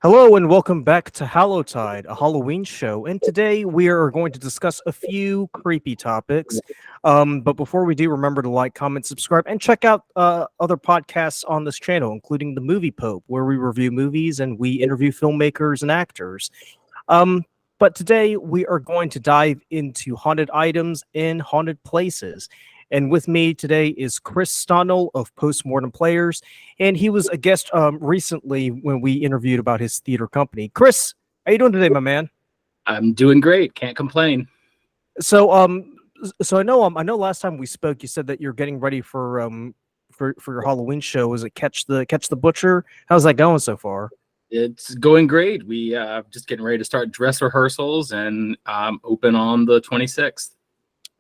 Hello and welcome back to Hallowtide, a Halloween show. And today we are going to discuss a few creepy topics. But before we do, remember to like, comment, subscribe, and check out other podcasts on this channel, including the Movie Pope, where we review movies and we interview filmmakers and actors. But today we are going to dive into haunted items in haunted places. And with me today is Chris Stonnell of Post-Mortem Players, and he was a guest recently when we interviewed about his theater company. Chris, how you doing today, my man? I'm doing great. Can't complain. So, I know last time we spoke, you said that you're getting ready for your Halloween show. Was it Catch the Butcher? How's that going so far? It's going great. We just getting ready to start dress rehearsals and open on the 26th.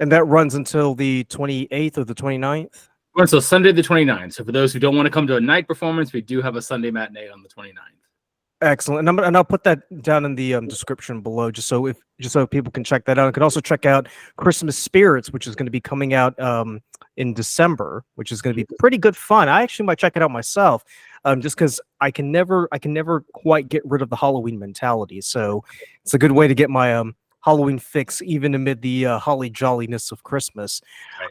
And that runs until the 28th or the 29th? So Sunday the 29th. So for those who don't want to come to a night performance, we do have a Sunday matinee on the 29th. Excellent, and I'll put that down in the description below, just so people can check that out. You can also check out Christmas Spirits, which is going to be coming out in December, which is going to be pretty good fun. I actually might check it out myself, just because I can never quite get rid of the Halloween mentality. So it's a good way to get my Halloween fix, even amid the holly jolliness of Christmas.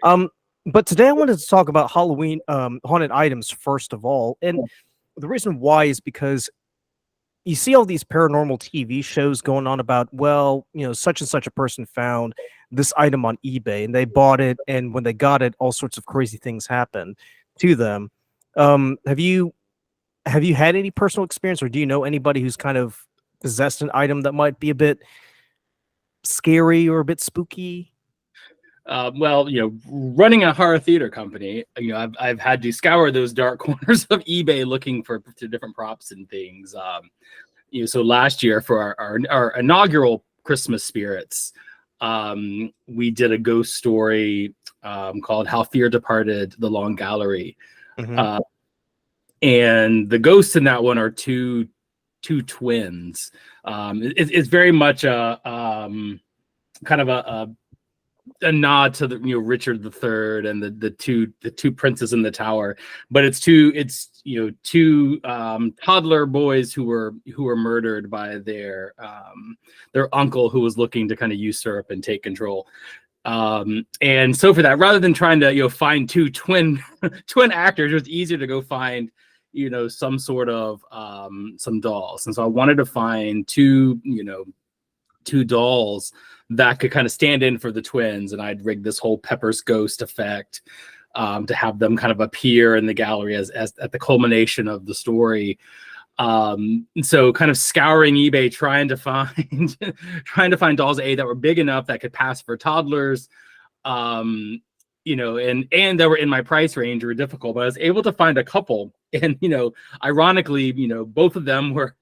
Right. But today I wanted to talk about Halloween haunted items first of all, and the reason why is because you see all these paranormal TV shows going on about, well, such and such a person found this item on eBay and they bought it, and when they got it, all sorts of crazy things happened to them. Have you had any personal experience, or do you know anybody who's kind of possessed an item that might be a bit scary or a bit spooky? Well, running a horror theater company, I've had to scour those dark corners of eBay looking for different props and things. So last year for our inaugural Christmas Spirits, we did a ghost story called "How Fear Departed the Long Gallery," and the ghosts in that one are two twins. It's very much a kind of a nod to the Richard III and the two princes in the tower, but it's two toddler boys who were murdered by their uncle, who was looking to kind of usurp and take control. And so for that, rather than trying to find two twin actors, it was easier to go find some sort of some dolls. And so I wanted to find two dolls that could kind of stand in for the twins, and I'd rigged this whole Pepper's ghost effect to have them kind of appear in the gallery as at the culmination of the story. And so kind of scouring eBay, trying to find dolls that were big enough that could pass for toddlers, and that were in my price range were difficult, but I was able to find a couple. And ironically, both of them were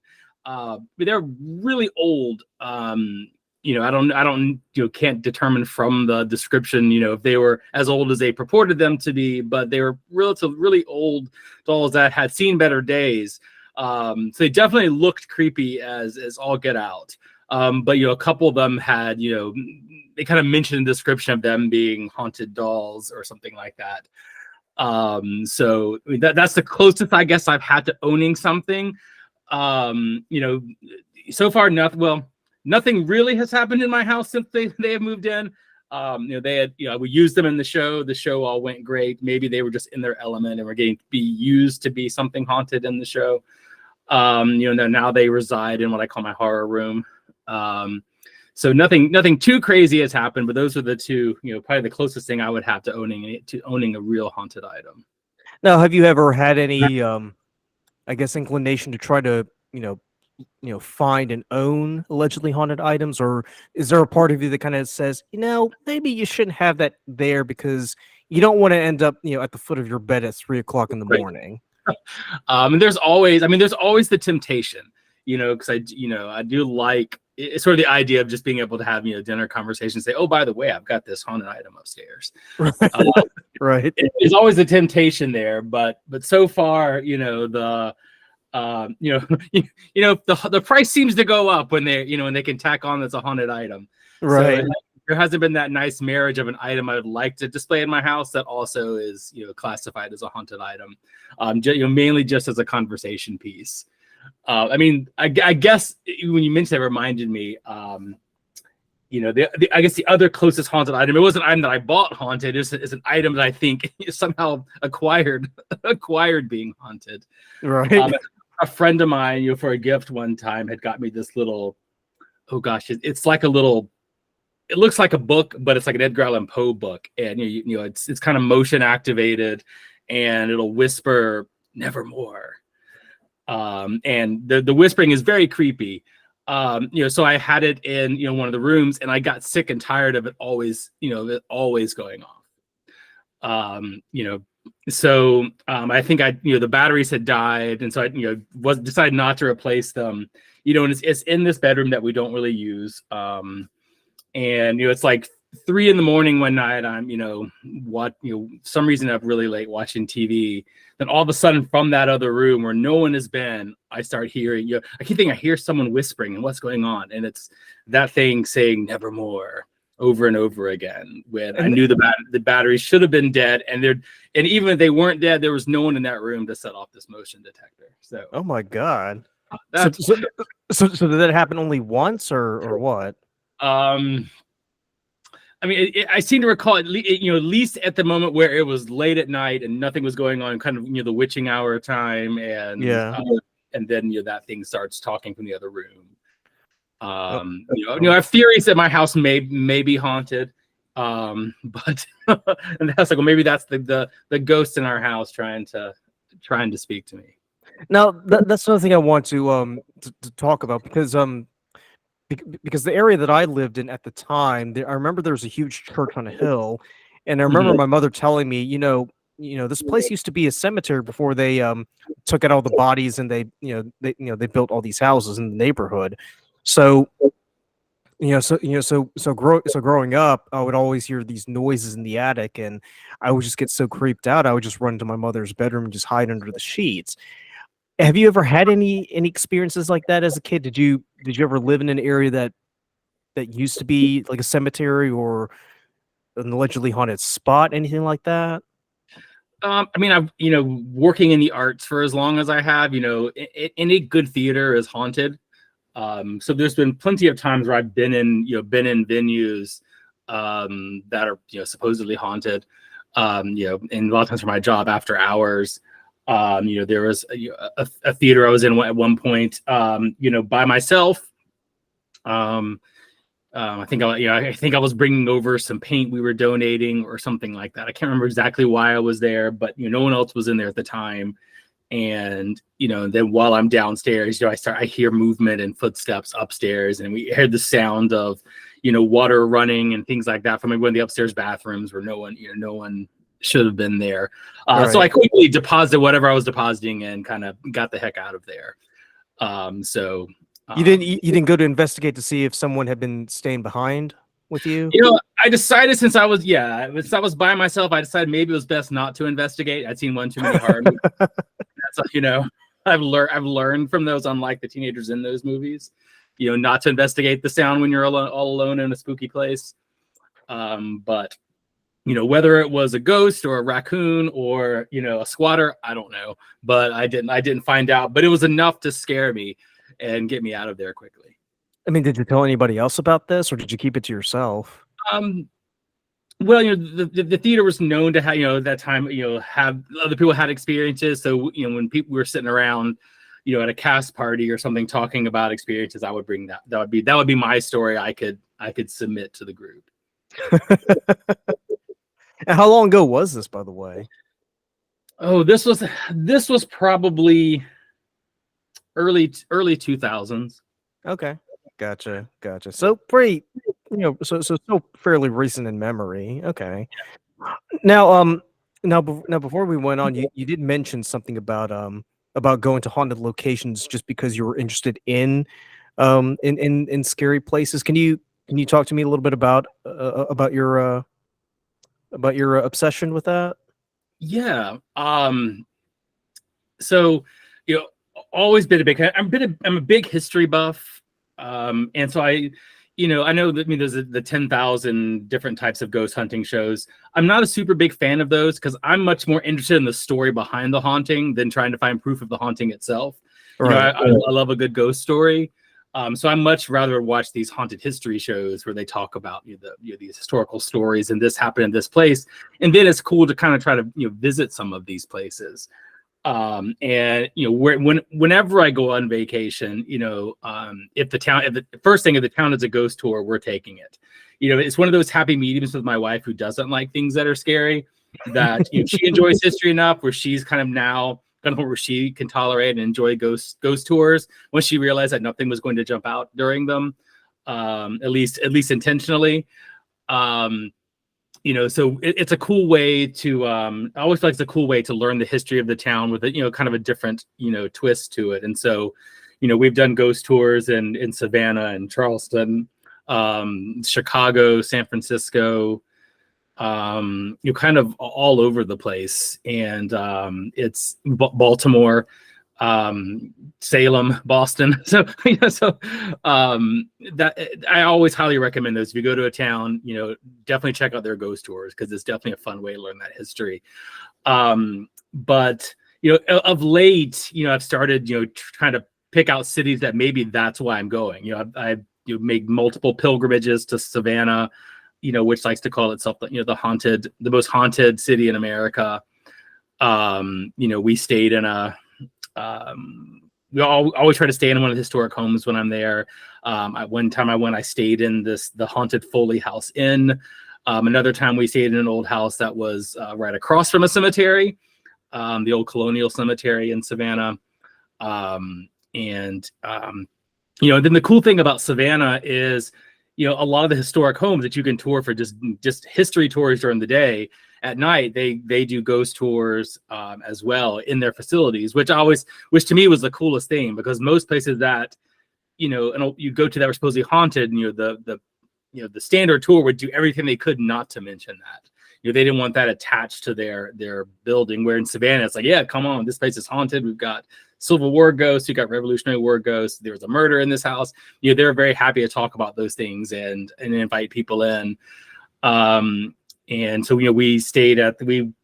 they're really old. I don't can't determine from the description, if they were as old as they purported them to be, but they were really old dolls that had seen better days. So they definitely looked creepy as all get out. But a couple of them had, they kind of mentioned in the description of them being haunted dolls or something like that. So that's the closest I guess I've had to owning something. So far nothing really has happened in my house since they have moved in. They had, we used them in the show. The show all went great. Maybe they were just in their element and were getting to be used to be something haunted in the show. Now they reside in what I call my horror room. So nothing too crazy has happened, but those are the two, probably the closest thing I would have to owning a real haunted item. Now, have you ever had any, I guess, inclination to try to, find and own allegedly haunted items, or is there a part of you that kind of says, maybe you shouldn't have that there because you don't want to end up, at the foot of your bed at 3 o'clock in the morning? And there's always the temptation, because I do like it's sort of the idea of just being able to have, dinner conversations, say, oh, by the way, I've got this haunted item upstairs. Right. There's always a temptation there, but so far, the the price seems to go up when they can tack on that's a haunted item. Right. So there hasn't been that nice marriage of an item I would like to display in my house that also is classified as a haunted item, mainly just as a conversation piece. I mean, I guess when you mentioned that, it reminded me. I guess the other closest haunted item. It wasn't an item that I bought haunted. It's an item that I think somehow acquired being haunted. Right. A friend of mine, for a gift one time, had got me this little. Oh gosh, it's like a little. It looks like a book, but it's like an Edgar Allan Poe book, and it's kind of motion activated, and it'll whisper "Nevermore." And the whispering is very creepy. So I had it in one of the rooms, and I got sick and tired of it always going off. So I think the batteries had died, and so I decided not to replace them. And it's in this bedroom that we don't really use. And it's like 3 a.m. one night. I'm some reason up really late watching TV. Then all of a sudden, from that other room where no one has been, I start hearing. I keep thinking I hear someone whispering, and what's going on? And it's that thing saying "Nevermore" over and over again. When I knew the batteries should have been dead, and even if they weren't dead, there was no one in that room to set off this motion detector. So, oh my God. So did that happen only once, or what? I mean, I seem to recall at least at the moment where it was late at night and nothing was going on, kind of the witching hour time, and and then that thing starts talking from the other room. I have theories that my house may be haunted, but and that's like, well, maybe that's the ghost in our house trying to speak to me. Now that's another thing I want to talk about, because because the area that I lived in at the time, I remember there was a huge church on a hill, and I remember my mother telling me, this place used to be a cemetery before they took out all the bodies, and they built all these houses in the neighborhood. So growing up, I would always hear these noises in the attic, and I would just get so creeped out. I would just run to my mother's bedroom and just hide under the sheets. Have you ever had any experiences like that as a kid? Did you ever live in an area that used to be like a cemetery or an allegedly haunted spot, anything like that? I mean, I've working in the arts for as long as I have, any good theater is haunted. So there's been plenty of times where I've been in venues that are supposedly haunted. And a lot of times for my job after hours. There was a theater I was in at one point, by myself. I think I was bringing over some paint we were donating or something like that. I can't remember exactly why I was there, but no one else was in there at the time. And then while I'm downstairs, I hear movement and footsteps upstairs, and we heard the sound of water running and things like that from one of the upstairs bathrooms where no one should have been there. Right. So I quickly deposited whatever I was depositing and kind of got the heck out of there. You didn't go to investigate to see if someone had been staying behind with you? I decided since I was by myself, I decided maybe it was best not to investigate. I'd seen one too many horror movies. That's I've learned from those, unlike the teenagers in those movies, not to investigate the sound when you're all alone in a spooky place. But whether it was a ghost or a raccoon or a squatter, I don't know, but I didn't find out. But it was enough to scare me and get me out of there quickly. I mean, did you tell anybody else about this, or did you keep it to yourself? Well, the theater was known to have, at that time, have other people had experiences. So when people were sitting around, at a cast party or something talking about experiences, I would bring that. That would be my story. I could submit to the group. And how long ago was this, by the way? Oh, this was probably early 2000s. Okay, gotcha. So pretty, so still fairly recent in memory. Okay. Now before we went on, you did mention something about going to haunted locations just because you were interested in scary places. Can you talk to me a little bit about your obsession with that? Yeah. So, always been I'm a big history buff. And so I know that there's the 10,000 different types of ghost hunting shows. I'm not a super big fan of those because I'm much more interested in the story behind the haunting than trying to find proof of the haunting itself. Right. I love a good ghost story. So I much rather watch these haunted history shows where they talk about these historical stories and this happened in this place, and then it's cool to kind of try to visit some of these places. And whenever I go on vacation, if the first thing if the town is a ghost tour, we're taking it. It's one of those happy mediums with my wife who doesn't like things that are scary. That she enjoys history enough where she's kind of now where she can tolerate and enjoy ghost tours once she realized that nothing was going to jump out during them, at least intentionally. So it's a cool way to I always feel like it's a cool way to learn the history of the town with a kind of a different twist to it. And so we've done ghost tours in Savannah and Charleston, Chicago, San Francisco, kind of all over the place. And it's Baltimore, Salem, Boston. So that I always highly recommend those. If you go to a town, definitely check out their ghost tours, because it's definitely a fun way to learn that history. But of late, I've started trying to pick out cities that maybe that's why I'm going. I've made multiple pilgrimages to Savannah, which likes to call itself the most haunted city in America. We stayed in we always try to stay in one of the historic homes when I'm there. One time I stayed in the haunted Foley House Inn. Another time we stayed in an old house that was right across from a cemetery, the old colonial cemetery in Savannah. Then the cool thing about Savannah is, a lot of the historic homes that you can tour for just history tours during the day, at night they do ghost tours as well in their facilities, which to me was the coolest thing, because most places that and you go to that were supposedly haunted, and the standard tour would do everything they could not to mention that. They didn't want that attached to their building. Where in Savannah, it's like, yeah, come on, this place is haunted. We've got Civil War ghosts, you got Revolutionary War ghosts. There was a murder in this house. They're very happy to talk about those things and invite people in. And so we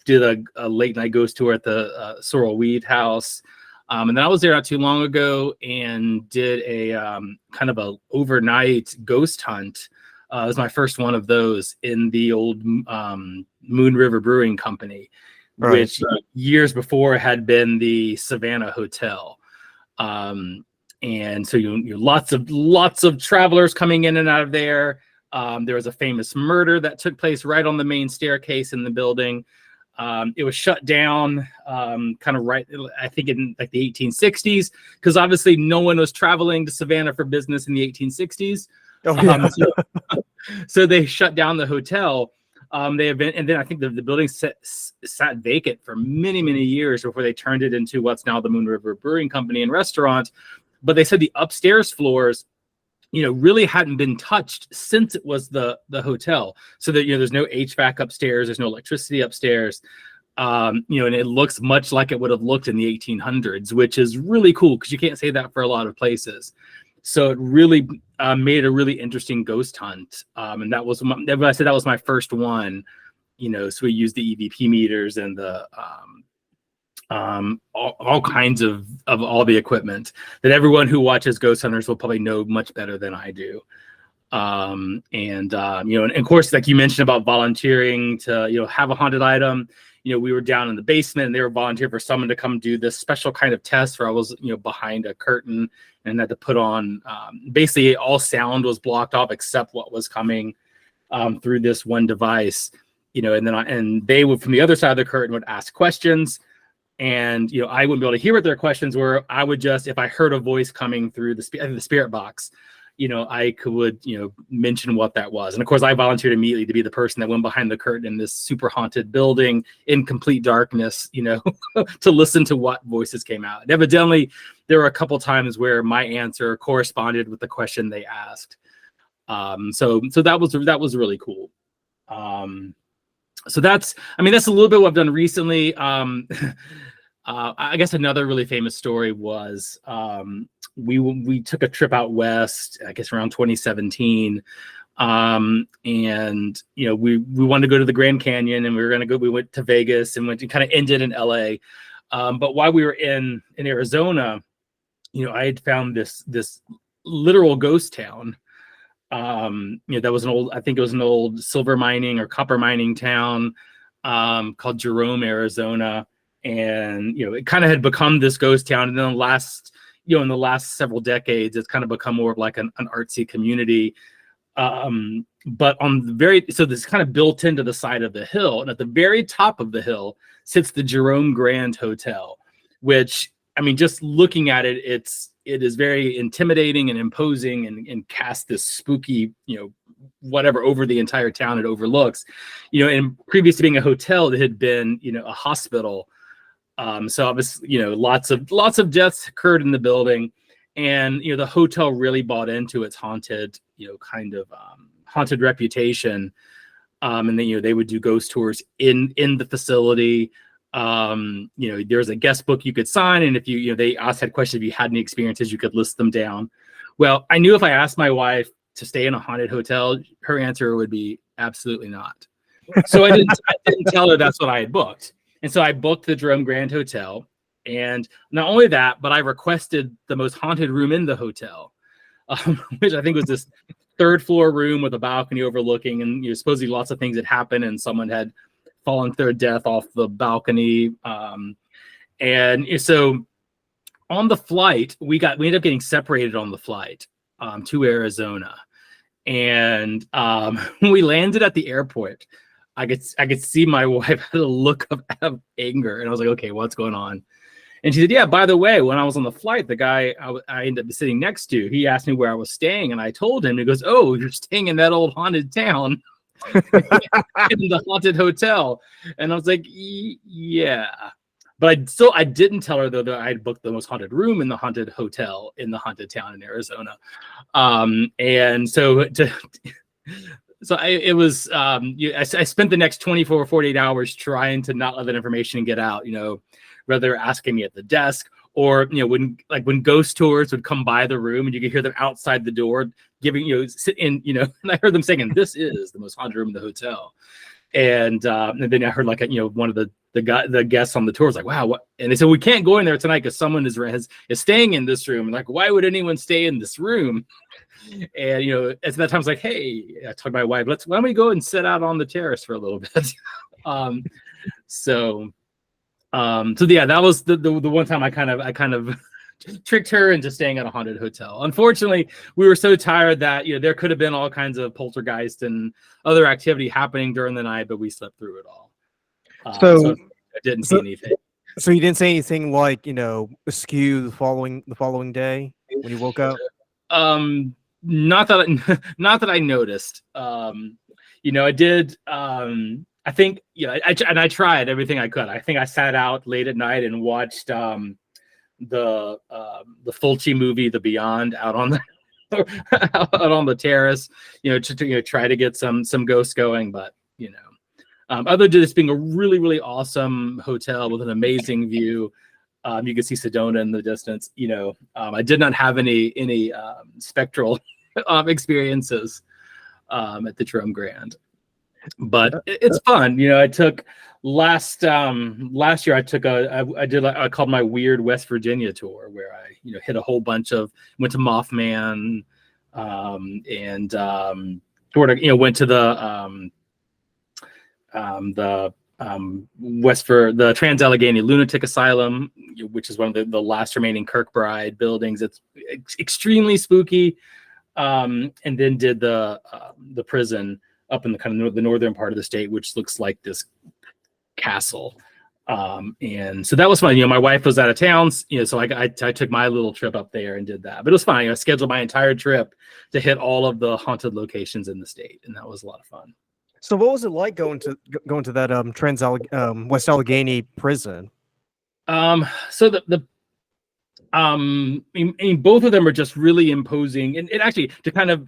did a late night ghost tour at the Sorrel Weed House. And then I was there not too long ago and did a kind of a overnight ghost hunt. It was my first one of those in the old Moon River Brewing Company, right, which years before had been the Savannah Hotel. And so lots of travelers coming in and out of there. There was a famous murder that took place right on the main staircase in the building. It was shut down kind of right, I think, in like the 1860s, because obviously no one was traveling to Savannah for business in the 1860s. Oh, yeah. So they shut down the hotel. And then I think the building sat vacant for many, many years before they turned it into what's now the Moon River Brewing Company and restaurant. But they said the upstairs floors, really hadn't been touched since it was the hotel. So that, there's no HVAC upstairs, there's no electricity upstairs. And it looks much like it would have looked in the 1800s, which is really cool, because you can't say that for a lot of places. So it really made a really interesting ghost hunt. And that was my first one, so we used the EVP meters and the all kinds of all the equipment that everyone who watches Ghost Hunters will probably know much better than I do. And of course, like you mentioned about volunteering to, have a haunted item, we were down in the basement and they were volunteering for someone to come do this special kind of test where I was, behind a curtain and had to put on, basically all sound was blocked off except what was coming through this one device, and they would, from the other side of the curtain, would ask questions. And, I wouldn't be able to hear what their questions were. I would just, if I heard a voice coming through the spirit box, I would, mention what that was. And of course, I volunteered immediately to be the person that went behind the curtain in this super haunted building in complete darkness, to listen to what voices came out. And evidently, there were a couple times where my answer corresponded with the question they asked. So that was really cool. So that's a little bit what I've done recently. I guess another really famous story was we took a trip out west, I guess around 2017. And we wanted to go to the Grand Canyon, and we went to Vegas and kind of ended in LA. But while we were in Arizona, I had found this literal ghost town. That was I think it was an old silver mining or copper mining town called Jerome, Arizona. And, it kind of had become this ghost town. And then in the last several decades, it's kind of become more of like an artsy community. But so this kind of built into the side of the hill. And at the very top of the hill sits the Jerome Grand Hotel, which, I mean, just looking at it, it is very intimidating and imposing and casts this spooky, whatever over the entire town it overlooks. And previous to being a hotel, it had been, a hospital. So obviously, lots of deaths occurred in the building, and the hotel really bought into its haunted, kind of haunted reputation. And then they would do ghost tours in the facility. There's a guest book you could sign, and if they also had questions if you had any experiences, you could list them down. Well, I knew if I asked my wife to stay in a haunted hotel, her answer would be absolutely not. So I didn't tell her that's what I had booked. And so I booked the Jerome Grand Hotel. And not only that, but I requested the most haunted room in the hotel, which I think was this third floor room with a balcony overlooking. And supposedly lots of things had happened, and someone had fallen to their death off the balcony. And so on the flight, we ended up getting separated on the flight to Arizona. And when we landed at the airport, I could see my wife had a look of anger, and I was like, okay, what's going on? And she said, yeah, by the way, when I was on the flight, the guy I ended up sitting next to, he asked me where I was staying, and I told him. He goes, oh, you're staying in that old haunted town, in the haunted hotel. And I was like, yeah. But I didn't tell her, though, that I had booked the most haunted room in the haunted hotel in the haunted town in Arizona. And so I spent the next 24 or 48 hours trying to not let that information get out, whether asking me at the desk or, when ghost tours would come by the room and you could hear them outside the door giving, sit in, and I heard them saying, this is the most haunted room in the hotel. And then I heard one of the guests on the tour was like, wow, what? And they said, we can't go in there tonight because someone is staying in this room. And like, why would anyone stay in this room? And at that time I was like, hey, I told my wife, why don't we go and sit out on the terrace for a little bit. So yeah, that was the one time I kind of tricked her into staying at a haunted hotel. Unfortunately, we were so tired that there could have been all kinds of poltergeist and other activity happening during the night, but we slept through it all. So I didn't see anything. So you didn't say anything like askew the following day when you woke up? Not that I noticed. I did. I think I tried everything I could. I think I sat out late at night and watched the Fulci movie, The Beyond, out on the terrace. To try to get some ghosts going, but other than this being a really, really awesome hotel with an amazing view, you can see Sedona in the distance. I did not have any spectral experiences at the Jerome Grand, but it's fun. I took last year. I called my weird West Virginia tour, where I hit a whole bunch went to Mothman, and sort of went to the Trans-Allegheny Lunatic Asylum, which is one of the last remaining Kirkbride buildings. It's extremely spooky. And then did the prison up in the kind of the northern part of the state, which looks like this castle. And so that was fun. My wife was out of town, so I took my little trip up there and did that. But it was fun. I scheduled my entire trip to hit all of the haunted locations in the state, and that was a lot of fun. So what was it like going to that West Allegheny prison? So I mean, both of them are just really imposing, and it actually to kind of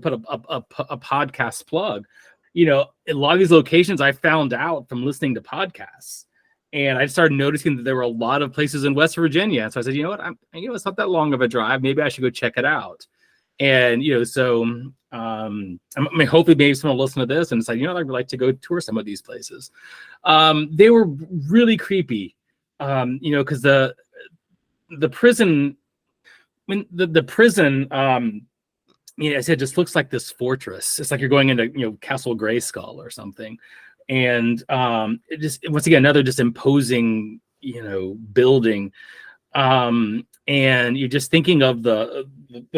put a podcast plug. A lot of these locations I found out from listening to podcasts, and I started noticing that there were a lot of places in West Virginia. So I said, it's not that long of a drive. Maybe I should go check it out. And hopefully maybe someone will listen to this and say, I'd like to go tour some of these places. They were really creepy, because the prison mean, the prison, I said, just looks like this fortress. It's like you're going into, Castle Grayskull or something. And it just, once again, another just imposing, building. And you're just thinking of the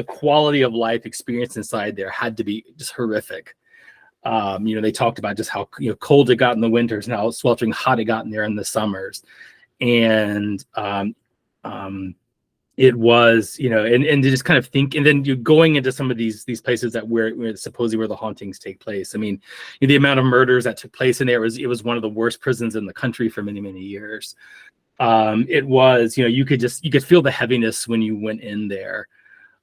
quality of life experience inside there had to be just horrific. They talked about just how cold it got in the winters and how sweltering hot it got in there in the summers. And it was, and to just kind of think, and then you're going into some of these places that where supposedly where the hauntings take place. I mean, the amount of murders that took place in there it was one of the worst prisons in the country for many, many years. It was, you could feel the heaviness when you went in there.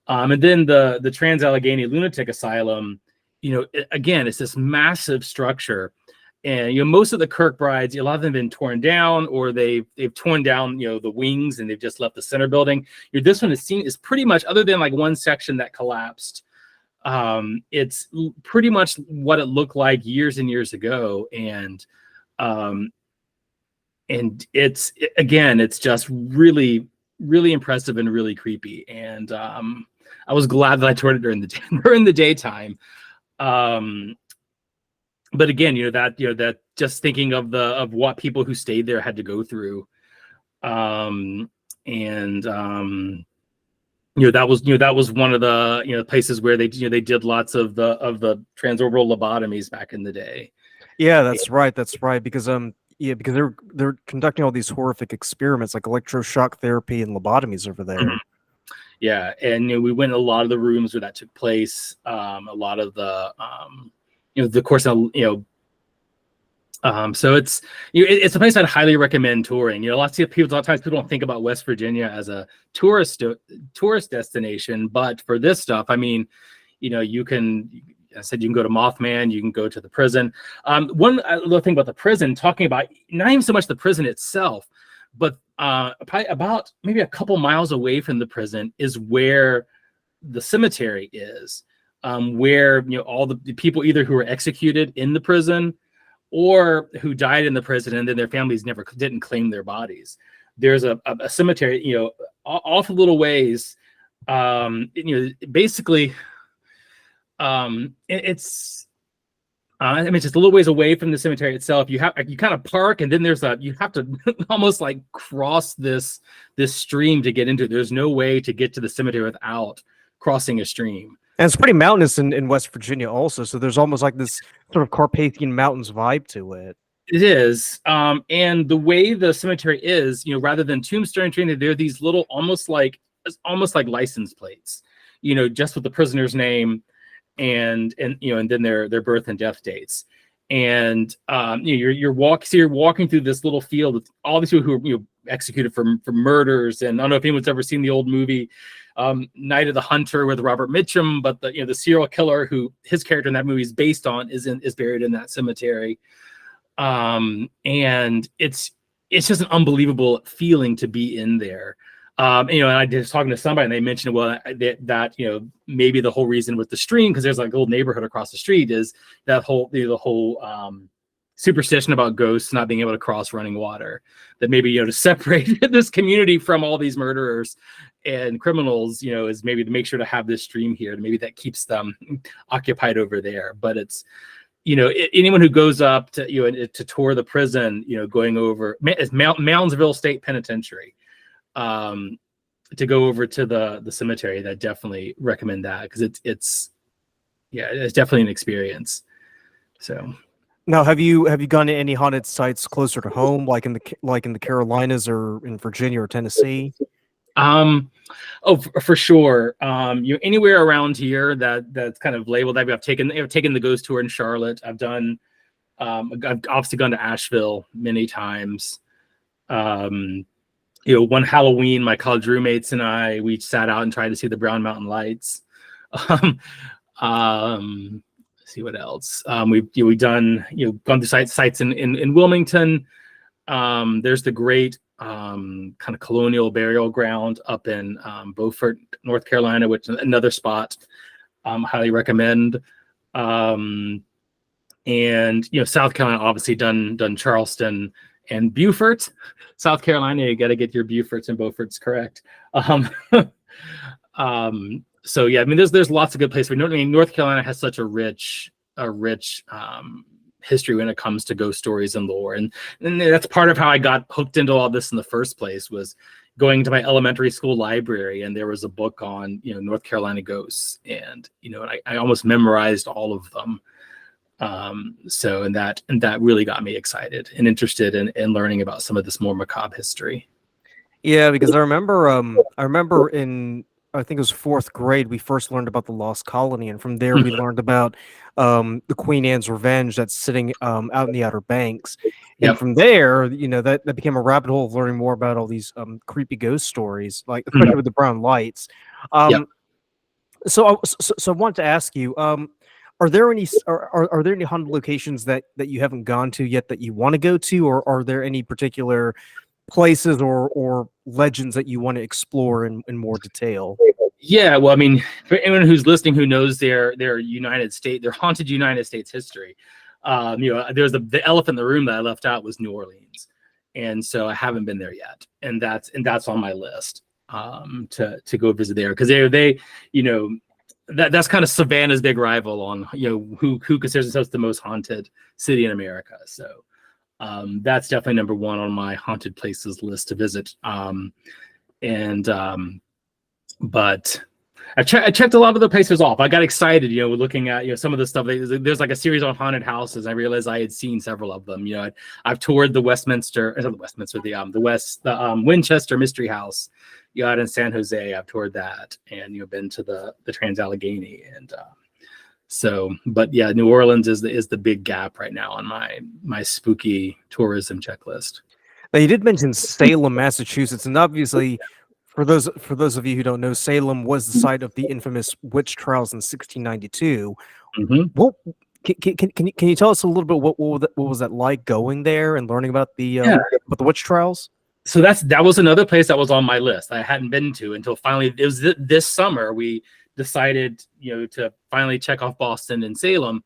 And then the Trans-Allegheny Lunatic Asylum, again, it's this massive structure. And most of the Kirkbrides, a lot of them have been torn down, or they've torn down the wings and they've just left the center building. This one is pretty much, other than like one section that collapsed, it's pretty much what it looked like years and years ago. And it's just really, really impressive and really creepy. And I was glad that I toured it during the daytime. But again, that just thinking of what people who stayed there had to go through, that was one of the places where they did lots of the transorbital lobotomies back in the day. Yeah, that's right. Because because they're conducting all these horrific experiments like electroshock therapy and lobotomies over there. Mm-hmm. Yeah, and we went in a lot of the rooms where that took place. A lot of the the course, so it's it's a place I'd highly recommend touring. A lot of times people don't think about West Virginia as a tourist destination, but for this stuff, I mean, you can. I said you can go to Mothman, you can go to the prison. One little thing about the prison, talking about not even so much the prison itself, but probably about maybe a couple miles away from the prison is where the cemetery is. Where all the people either who were executed in the prison or who died in the prison and then their families didn't claim their bodies. There's a cemetery, off a little ways. Basically, it's just a little ways away from the cemetery itself. You kind of park, and then you have to almost like cross this stream to get into it. There's no way to get to the cemetery without crossing a stream. And it's pretty mountainous in West Virginia also, so there's almost like this sort of Carpathian Mountains vibe to it. It is, and the way the cemetery is, rather than tombstone treated, there are these little almost like license plates, just with the prisoner's name and then their birth and death dates. And you're walking through this little field with all these people who are executed for murders. And I don't know if anyone's ever seen the old movie Night of the Hunter with Robert Mitchum, but the serial killer who his character in that movie is based on is buried in that cemetery. And it's just an unbelievable feeling to be in there. And I was talking to somebody and they mentioned, that maybe the whole reason with the stream, because there's like a little neighborhood across the street, is that whole the whole superstition about ghosts not being able to cross running water, that maybe to separate this community from all these murderers and criminals, is maybe to make sure to have this stream here, and maybe that keeps them occupied over there. But it's anyone who goes up to to tour the prison, going over it's Moundsville State Penitentiary, to go over to the cemetery, that definitely recommend that, because it's definitely an experience. So now, have you gone to any haunted sites closer to home, like in the Carolinas or in Virginia or Tennessee? For sure. Anywhere around here that's kind of labeled. I've taken the ghost tour in Charlotte. I've obviously gone to Asheville many times. One Halloween, my college roommates and we sat out and tried to see the Brown Mountain Lights. Let's see what else. We've done gone to sites in Wilmington. There's the great kind of colonial burial ground up in Beaufort, North Carolina, which is another spot highly recommend. And South Carolina, obviously done Charleston and Beaufort. South Carolina, you got to get your Beauforts and Beauforts correct. So yeah, I mean, there's lots of good places. I mean, North Carolina has such a rich history when it comes to ghost stories and lore, and that's part of how I got hooked into all this in the first place, was going to my elementary school library, and there was a book on North Carolina ghosts, and I almost memorized all of them. So and that really got me excited and interested in learning about some of this more macabre history. Yeah, because I remember in, I think it was fourth grade, we first learned about the Lost Colony, and from there we learned about the Queen Anne's Revenge that's sitting out in the Outer Banks. And Yep. from there, that became a rabbit hole of learning more about all these creepy ghost stories, like especially with the brown lights. Yep. So I wanted to ask you, are there any haunted locations that you haven't gone to yet that you want to go to, or are there any particular places or legends that you want to explore in more detail? Yeah, well, I mean, for anyone who's listening who knows their haunted United States history, there's the elephant in the room that I left out was New Orleans, and so I haven't been there yet, and that's on my list to go visit there, because that's kind of Savannah's big rival on who considers themselves the most haunted city in America. So that's definitely number one on my haunted places list to visit. But I checked a lot of the places off. I got excited, looking at some of the stuff. There's like a series on haunted houses. I realized I had seen several of them. I've toured the Winchester Mystery House, out in San Jose. I've toured that, and been to the Trans-Allegheny, and but yeah, New Orleans is the big gap right now on my spooky tourism checklist. Now, you did mention Salem, Massachusetts, and obviously, for those of you who don't know, Salem was the site of the infamous witch trials in 1692. What can you tell us a little bit what was that like going there and learning about the witch trials? So that was another place that was on my list I hadn't been to until finally. It was this summer we decided to finally check off Boston and Salem,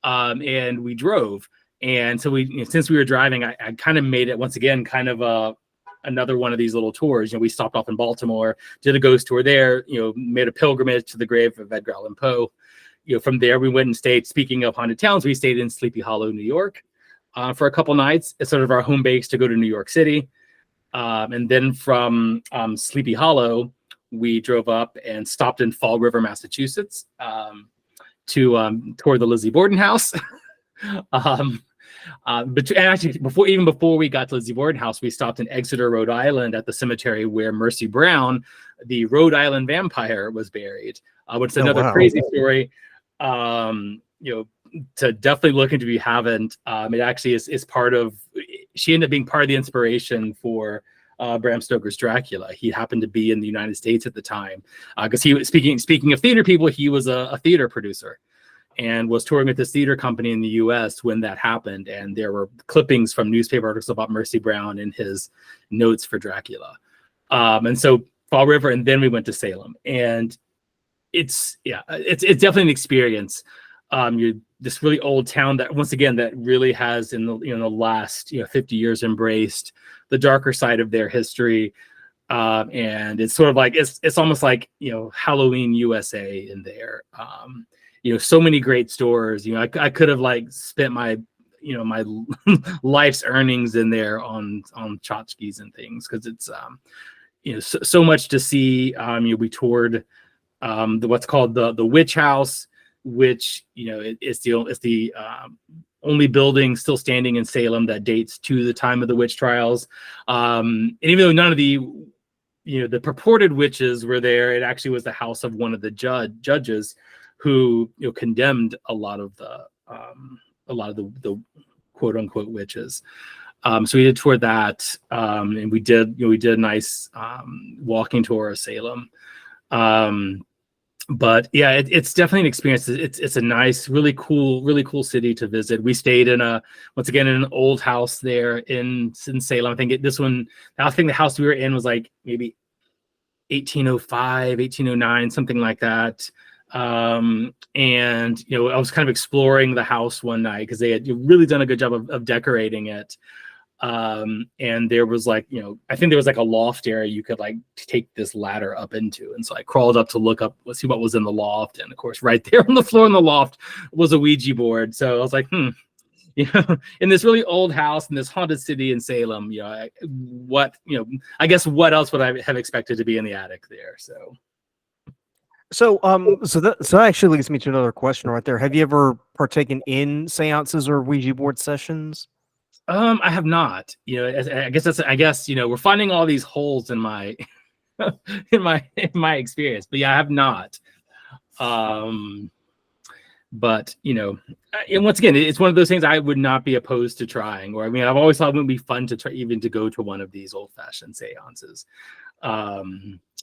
and we drove. And so since we were driving, I kind of made it once again kind of another one of these little tours. We stopped off in Baltimore, did a ghost tour there, made a pilgrimage to the grave of Edgar Allan Poe. From there we went and stayed. Speaking of haunted towns, we stayed in Sleepy Hollow, New York, for a couple nights. It's sort of our home base to go to New York City. And then from Sleepy Hollow, we drove up and stopped in Fall River, Massachusetts, to tour the Lizzie Borden house. But actually, before we got to Lizzie Borden house, we stopped in Exeter, Rhode Island, at the cemetery where Mercy Brown, the Rhode Island vampire, was buried. Which is another crazy story. To definitely look into if you haven't. It actually is part of. She ended up being part of the inspiration for Bram Stoker's Dracula. He happened to be in the United States at the time, because he was speaking of theater people. He was a theater producer and was touring with this theater company in the U.S. when that happened. And there were clippings from newspaper articles about Mercy Brown in his notes for Dracula. And so Fall River, and then we went to Salem, and it's definitely an experience. You're this really old town that, once again, that really has in the last 50 years embraced the darker side of their history, and it's sort of like it's almost like Halloween USA in there. So many great stores. I could have spent my my life's earnings in there on tchotchkes and things, because it's so much to see. We toured what's called the Witch House, which it's the only building still standing in Salem that dates to the time of the witch trials. And even though none of the the purported witches were there, it actually was the house of one of the judges who condemned a lot of the quote unquote witches. So we did tour that, and we did a nice walking tour of Salem. But yeah, it's definitely an experience. It's a nice, really cool city to visit. We stayed in once again in an old house there in Salem. I think the house we were in was like maybe 1805, 1809, something like that. And I was kind of exploring the house one night because they had really done a good job of decorating it. And there was like, I think there was like a loft area you could like take this ladder up into. And so I crawled up to look up, let's see what was in the loft. And of course, right there on the floor in the loft was a Ouija board. So I was like, in this really old house in this haunted city in Salem, I guess what else would I have expected to be in the attic there? So that actually leads me to another question right there. Have you ever partaken in seances or Ouija board sessions? I have not. I guess we're finding all these holes in my in my experience, but yeah, I have not. But and once again, it's one of those things I would not be opposed to trying. Or I've always thought it would be fun to try, even to go to one of these old-fashioned seances,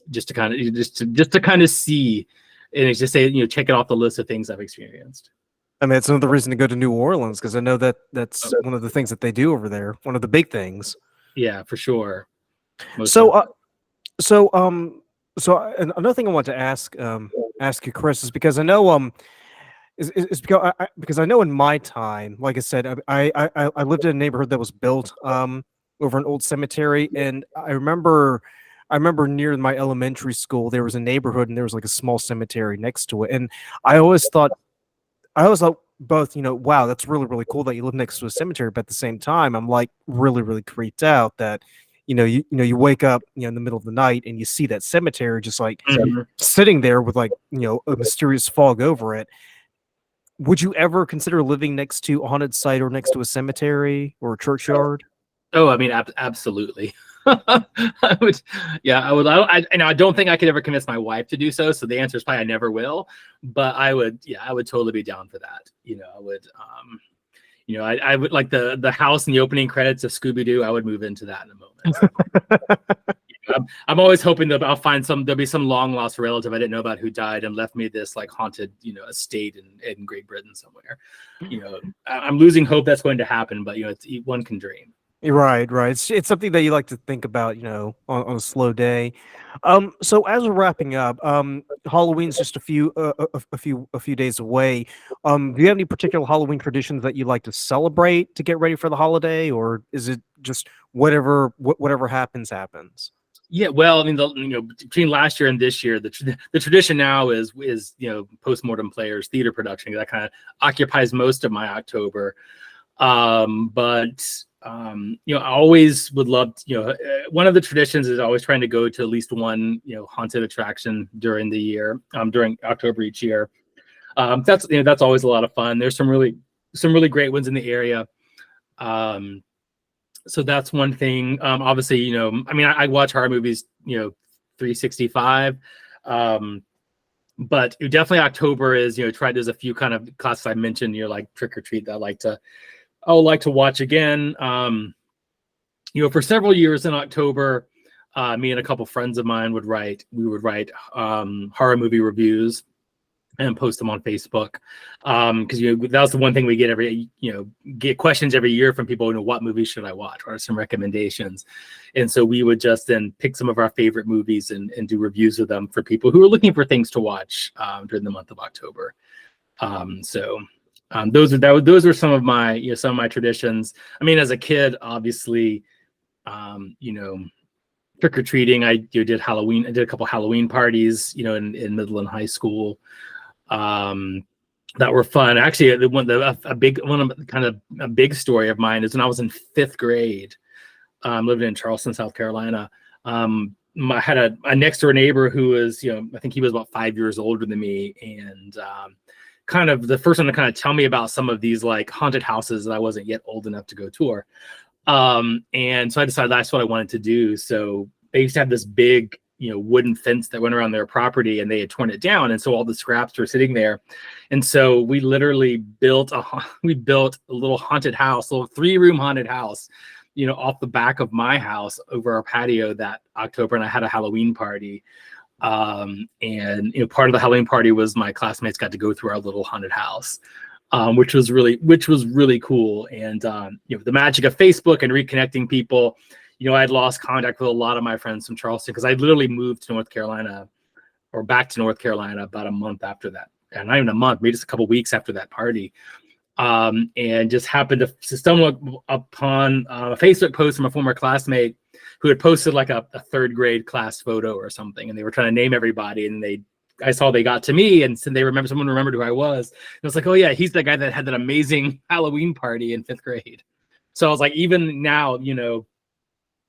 just to kind of see, and it's just say check it off the list of things I've experienced. I mean, it's another reason to go to New Orleans, because I know that's one of the things that they do over there. One of the big things. Yeah, for sure. So another thing I want to ask you, Chris, is because I know is because I know in my time, like I said, I lived in a neighborhood that was built over an old cemetery, and I remember near my elementary school there was a neighborhood and there was like a small cemetery next to it, and I always thought both, wow, that's really, really cool that you live next to a cemetery, but at the same time, I'm like really, really creeped out that, you wake up, in the middle of the night and you see that cemetery just like sitting there with like, a mysterious fog over it. Would you ever consider living next to a haunted site or next to a cemetery or a churchyard? Oh, I mean, absolutely. I would. I don't think I could ever convince my wife to do so. So the answer is probably I never will. But I would. Yeah, I would totally be down for that. I would. I would like the house in the opening credits of Scooby-Doo. I would move into that in a moment. I'm always hoping that there'll be some long lost relative I didn't know about who died and left me this like haunted, estate in Great Britain somewhere. I'm losing hope that's going to happen, but one can dream. Right. It's something that you like to think about, on a slow day. So as we're wrapping up, Halloween's just a few days away. Do you have any particular Halloween traditions that you like to celebrate to get ready for the holiday, or is it just whatever happens? Yeah, well, I mean, between last year and this year, the tradition now is Post-Mortem Players theater production that kind of occupies most of my October. I always would love, one of the traditions is always trying to go to at least one, haunted attraction during the year, during October each year. That's always a lot of fun. There's some really great ones in the area. So that's one thing. Obviously, I watch horror movies, 365. But definitely October is, there's a few kind of classes I mentioned, like Trick or Treat that I would like to watch again. For several years in October, me and a couple friends of mine would write horror movie reviews and post them on Facebook. Because that was the one thing we get questions every year from people, what movies should I watch? What are some recommendations? And so we would just then pick some of our favorite movies and do reviews of them for people who are looking for things to watch during the month of October. Those are some of my traditions. I mean, as a kid, obviously, trick or treating. I did Halloween. I did a couple Halloween parties, in middle and high school, that were fun. Actually, a big story of mine is when I was in 5th grade, living in Charleston, South Carolina. I had a next door neighbor who was, I think he was about 5 years older than me, and kind of the first one to kind of tell me about some of these like haunted houses that I wasn't yet old enough to go tour. And so I decided that's what I wanted to do. So they used to have this big, wooden fence that went around their property, and they had torn it down. And so all the scraps were sitting there. And so we literally built a little haunted house, a little 3-room haunted house, off the back of my house over our patio that October. And I had a Halloween party. And part of the Halloween party was my classmates got to go through our little haunted house, which was really cool. And the magic of Facebook and reconnecting people. I'd lost contact with a lot of my friends from Charleston because I literally moved to North Carolina, back to North Carolina about a month after that, and not even a month, maybe just a couple weeks after that party. and just happened to stumble upon a Facebook post from a former classmate who had posted like a third grade class photo or something, and they were trying to name everybody, and I saw they got to me and said someone remembered who I was. And I was like, oh yeah, he's the guy that had that amazing Halloween party in 5th grade. So I was like, even now,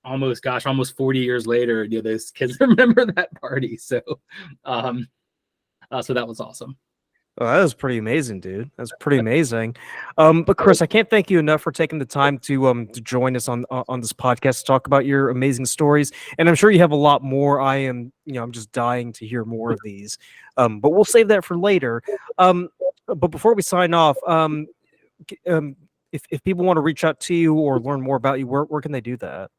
almost 40 years later, those kids remember that party. So, so that was awesome. Oh, that was pretty amazing, dude. That's pretty amazing. But Chris, I can't thank you enough for taking the time to join us on this podcast to talk about your amazing stories. And I'm sure you have a lot more. I'm just dying to hear more of these. But we'll save that for later. But before we sign off, if people want to reach out to you or learn more about you, where can they do that?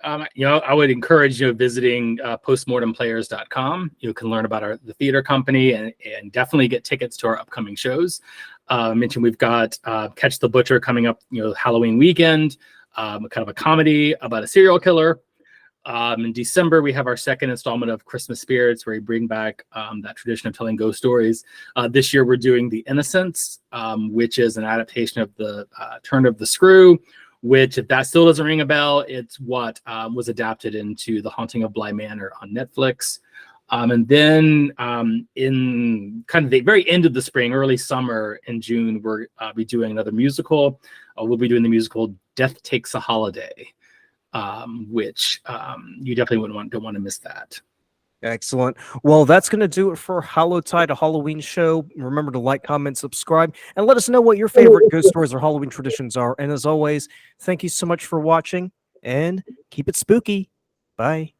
I would encourage visiting postmortemplayers.com. You can learn about the theater company and definitely get tickets to our upcoming shows. I mentioned we've got Catch the Butcher coming up, Halloween weekend, kind of a comedy about a serial killer. In December, we have our second installment of Christmas Spirits, where we bring back that tradition of telling ghost stories. This year, we're doing The Innocents, which is an adaptation of the Turn of the Screw, which, if that still doesn't ring a bell, it's what was adapted into The Haunting of Bly Manor on Netflix. And then in kind of the very end of the spring, early summer in June, we'll be doing another musical. We'll be doing the musical Death Takes a Holiday, which you definitely don't want to miss that. Excellent. Well, that's going to do it for Hallowtide, a Halloween show. Remember to like, comment, subscribe, and let us know what your favorite ghost stories or Halloween traditions are. And as always, thank you so much for watching, and keep it spooky. Bye.